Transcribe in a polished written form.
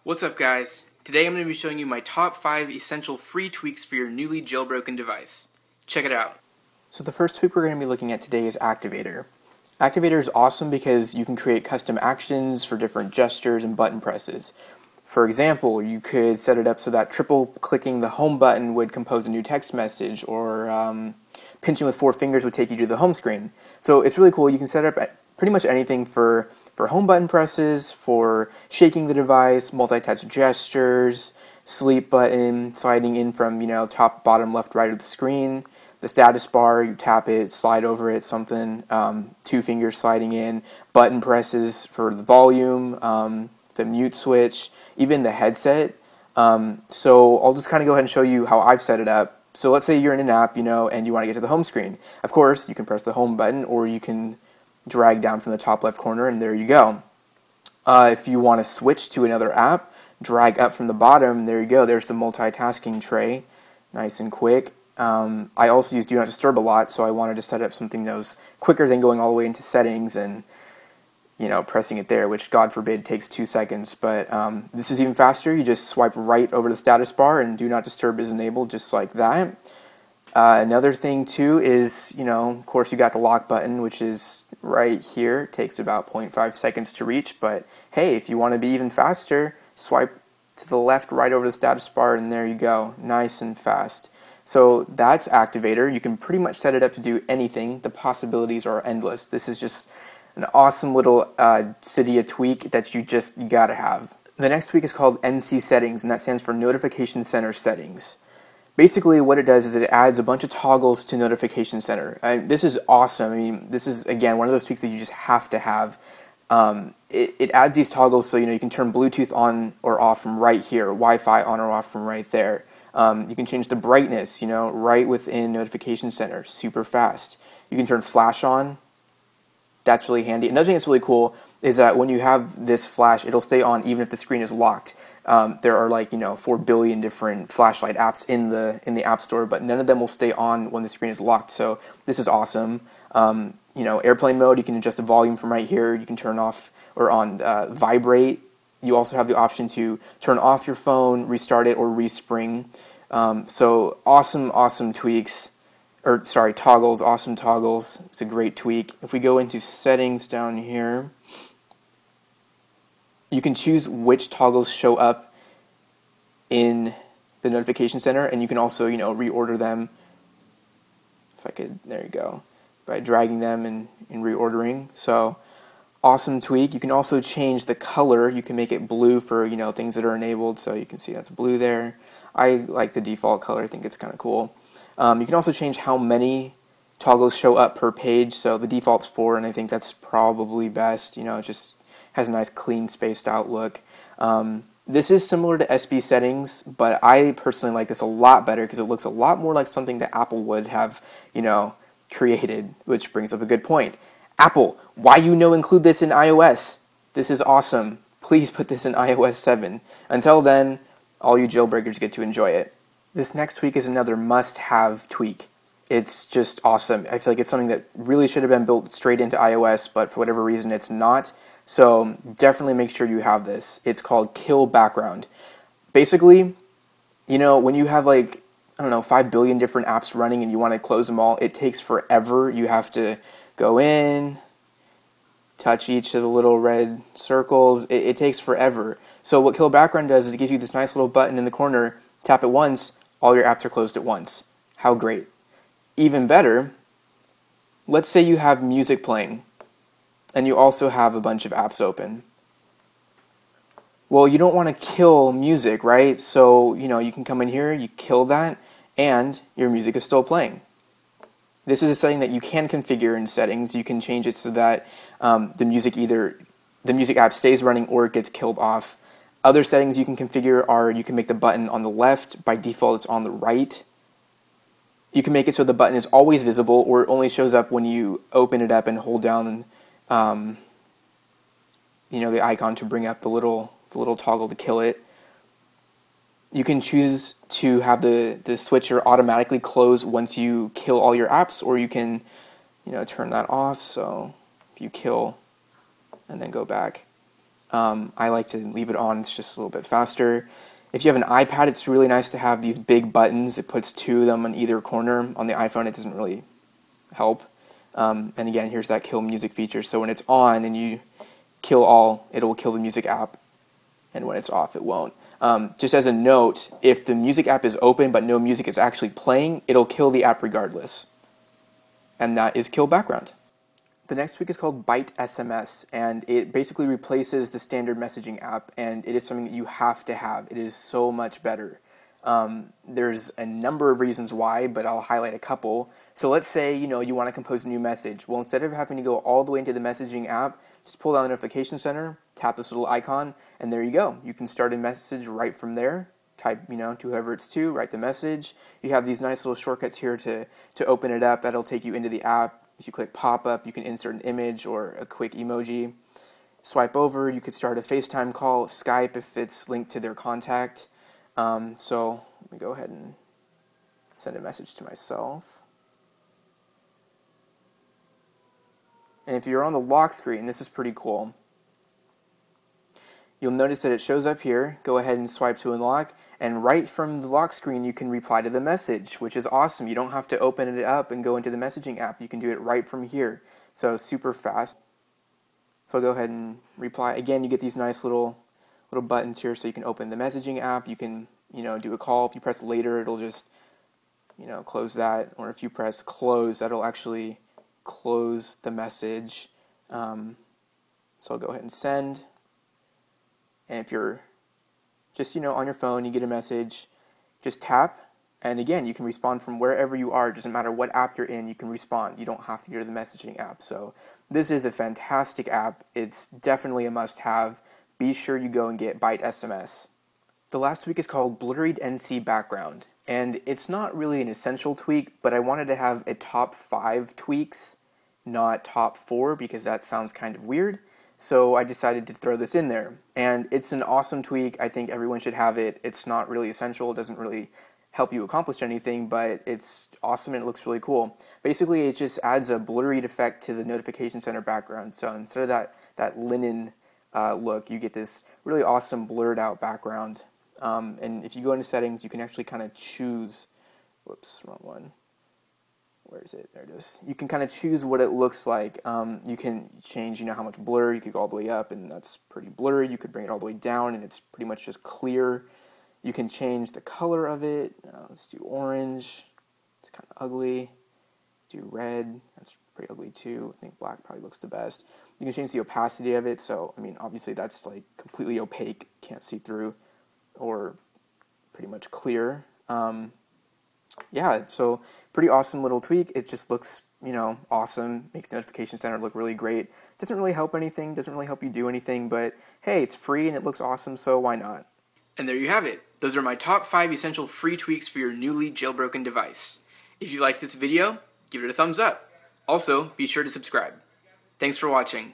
What's up, guys? Today I'm going to be showing you my top 5 essential free tweaks for your newly jailbroken device. Check it out. So the first tweak we're going to be looking at today is Activator. Activator is awesome because you can create custom actions for different gestures and button presses. For example, you could set it up so that triple clicking the home button would compose a new text message, or pinching with 4 fingers would take you to the home screen. So it's really cool. You can set up pretty much anything for home button presses, for shaking the device, multi-touch gestures, sleep button, sliding in from top, bottom, left, right of the screen. The status bar, you tap it, slide over it, something, 2 fingers sliding in, button presses for the volume, the mute switch, even the headset. So I'll just kind of go ahead and show you how I've set it up. So let's say you're in an app, and you want to get to the home screen. Of course, you can press the home button, or you can drag down from the top left corner, and there you go. If you want to switch to another app, drag up from the bottom, there you go. There's the multitasking tray, nice and quick. I also use Do Not Disturb a lot, so I wanted to set up something that was quicker than going all the way into settings and pressing it there, which God forbid takes 2 seconds. But this is even faster. You just swipe right over the status bar, and Do Not Disturb is enabled just like that. Another thing too is, of course you got the lock button, which is right here. It takes about 0.5 seconds to reach, but hey, if you want to be even faster, swipe to the left right over the status bar, and there you go, nice and fast. So that's Activator. You can pretty much set it up to do anything. The possibilities are endless. This is just an awesome little Cydia tweak that you gotta have. The next tweak is called NC Settings, and that stands for Notification Center Settings. Basically, what it does is it adds a bunch of toggles to Notification Center. This is awesome. I mean, this is, again, one of those tweaks that you just have to have. It adds these toggles so you can turn Bluetooth on or off from right here, Wi-Fi on or off from right there. You can change the brightness, right within Notification Center, super fast. You can turn flash on. That's really handy. Another thing that's really cool is that when you have this flash, it'll stay on even if the screen is locked. There are 4 billion different flashlight apps in the App Store, but none of them will stay on when the screen is locked. So this is awesome. Airplane mode, you can adjust the volume from right here. You can turn off or on vibrate. You also have the option to turn off your phone, restart it, or respring. So awesome tweaks. Toggles, awesome toggles. It's a great tweak. If we go into settings down here, you can choose which toggles show up in the Notification Center, and you can also, reorder them. There you go, by dragging them and reordering. So, awesome tweak. You can also change the color. You can make it blue for, things that are enabled, so you can see that's blue there. I like the default color. I think it's kind of cool. You can also change how many toggles show up per page, so the default's 4, and I think that's probably best. It just has a nice clean spaced out look. This is similar to SB settings, but I personally like this a lot better because it looks a lot more like something that Apple would have, created, which brings up a good point. Apple, why include this in iOS? This is awesome. Please put this in iOS 7. Until then, all you jailbreakers get to enjoy it. This next tweak is another must-have tweak. It's just awesome. I feel like it's something that really should have been built straight into iOS, but for whatever reason it's not. So definitely make sure you have this. It's called KillBackground. Basically, when you have 5 billion different apps running and you want to close them all, it takes forever. You have to go in, touch each of the little red circles. It takes forever. So what KillBackground does is it gives you this nice little button in the corner, tap it once, all your apps are closed at once. How great. Even better, let's say you have music playing, and you also have a bunch of apps open. Well, you don't want to kill music, right? So, you can come in here, you kill that, and your music is still playing. This is a setting that you can configure in settings. You can change it so that the music app stays running or it gets killed off. Other settings you can configure are you can make the button on the left. By default, it's on the right. You can make it so the button is always visible, or it only shows up when you open it up and hold down the icon to bring up the little toggle to kill it. You can choose to have the switcher automatically close once you kill all your apps, or you can turn that off. So if you kill and then go back, I like to leave it on, it's just a little bit faster. If you have an iPad, it's really nice to have these big buttons. It puts 2 of them on either corner. On the iPhone, it doesn't really help. And again, here's that kill music feature. So when it's on and you kill all, it will kill the music app. And when it's off, it won't. Just as a note, if the music app is open but no music is actually playing, it'll kill the app regardless. And that is KillBackground. The next tweak is called BiteSMS, and it basically replaces the standard messaging app, and it is something that you have to have. It is so much better. There's a number of reasons why, but I'll highlight a couple. So let's say you want to compose a new message. Well, instead of having to go all the way into the messaging app, just pull down the notification center, tap this little icon, and there you go. You can start a message right from there. Type, to whoever it's to, write the message. You have these nice little shortcuts here to open it up. That'll take you into the app. If you click pop-up, you can insert an image or a quick emoji. Swipe over, you could start a FaceTime call, Skype if it's linked to their contact. So let me go ahead and send a message to myself. And if you're on the lock screen, this is pretty cool. You'll notice that it shows up here. Go ahead and swipe to unlock, and right from the lock screen you can reply to the message, which is awesome. You don't have to open it up and go into the messaging app. You can do it right from here. So super fast. So I'll go ahead and reply. Again, you get these nice little buttons here so you can open the messaging app. You can do a call. If you press later, it'll just close that, or if you press close, that'll actually close the message. So I'll go ahead and send. And if you're just, on your phone, you get a message, just tap, and again, you can respond from wherever you are. It doesn't matter what app you're in, you can respond. You don't have to go to the messaging app. So this is a fantastic app. It's definitely a must-have. Be sure you go and get BiteSMS. The last tweak is called BlurriedNCBackground, and it's not really an essential tweak, but I wanted to have a top 5 tweaks, not top 4, because that sounds kind of weird. So I decided to throw this in there, and it's an awesome tweak. I think everyone should have it. It's not really essential. It doesn't really help you accomplish anything, but it's awesome and it looks really cool. Basically, it just adds a blurred effect to the notification center background. So instead of that linen look, you get this really awesome blurred out background. And if you go into settings, you can actually kind of choose, whoops, wrong one. Where is it? There it is. You can kind of choose what it looks like. You can change, how much blur. You could go all the way up, and that's pretty blurry. You could bring it all the way down, and it's pretty much just clear. You can change the color of it. Let's do orange. It's kind of ugly. Do red. That's pretty ugly too. I think black probably looks the best. You can change the opacity of it. So, obviously that's like completely opaque. Can't see through, or pretty much clear. Yeah, so pretty awesome little tweak. It just looks, awesome. Makes the notification center look really great. Doesn't really help anything. Doesn't really help you do anything. But hey, it's free and it looks awesome, so why not? And there you have it. Those are my top 5 essential free tweaks for your newly jailbroken device. If you liked this video, give it a thumbs up. Also, be sure to subscribe. Thanks for watching.